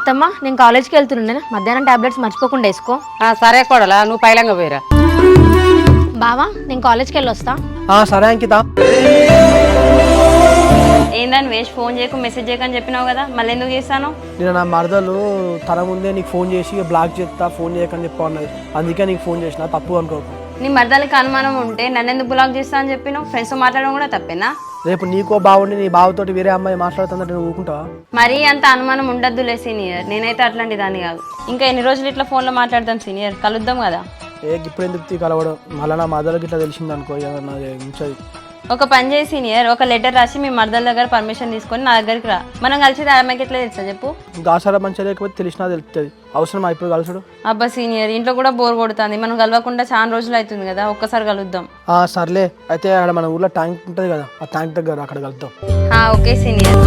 అత్తమ్మ నేను కాలేజ్కి వెళ్తున్నాను, మధ్యాహ్నం టాబ్లెట్స్ మర్చిపోకుండా వేసుకో. సరే కోడలా, నువ్వు పైలంగా పోయిరా. బావా నేను కాలేజ్కి వెళ్ళి వస్తా. సరే అంకిత. ఏందని వేసి ఫోన్ చేయకు మెసేజ్ చేయకని చెప్పినావు కదా, మళ్ళీ ఎందుకు చేస్తాను? నేను నా మరదలు తన ముందే నీకు ఫోన్ చేసి బ్లాక్ చేస్తా, ఫోన్ చేయకని చెప్పి అన్నది, అందుకే నీకు ఫోన్ చేసిన, తప్పు అనుకోకు. నీ మర్దాలకి అనుమానం ఉంటే నన్ను ఎందుకు బ్లాక్ చేస్తా అని చెప్పినావు? ఫ్రెండ్స్తో మాట్లాడడం కూడా తప్పేనా? రేపు నీకో బావుండి నీ బావతోటి వేరే అమ్మాయి మాట్లాడుతుందంటే నువ్వు ఊరుకుంటావా? మరీ అంత అనుమానం ఉండద్దులే సీనియర్, నేనైతే అట్లాంటి దాన్ని కాదు. ఇంకా ఎన్ని రోజులు ఇట్లా ఫోన్లో మాట్లాడతాం సీనియర్, కలుద్దాం కదా. ఇప్పుడు ఎందుకు కలవడం, మళ్ళీ నా మరదలకి ఇట్లా తెలిసింది అనుకో ఉంచది. ఒక పని చేయి సీనియర్, ఒక లెటర్ రాసి మీ మర్దల దగ్గర పర్మిషన్ తీసుకొని నా దగ్గరికి రా, మనం కలిసి ఆమెకి ఎట్లా తెలుసా చెప్పు? ఇంకా ఆసారా మంచిగా లేకపోతే తెలిసినా తెలుస్తుంది, అవసరం ఇప్పుడు కలుసుడు. అబ్బా సీనియర్, ఇంట్లో కూడా బోర్ కొడుతుంది, మనం కలవకుండా చాలా రోజులు అవుతుంది కదా, ఒక్కసారి కలుద్దాం. సర్లే అయితే అక్కడ మన ఊర్లో ట్యాంక్ ఉంటుంది కదా, ఆ ట్యాంక్ దగ్గర అక్కడ కలుద్దాం. Okay senior.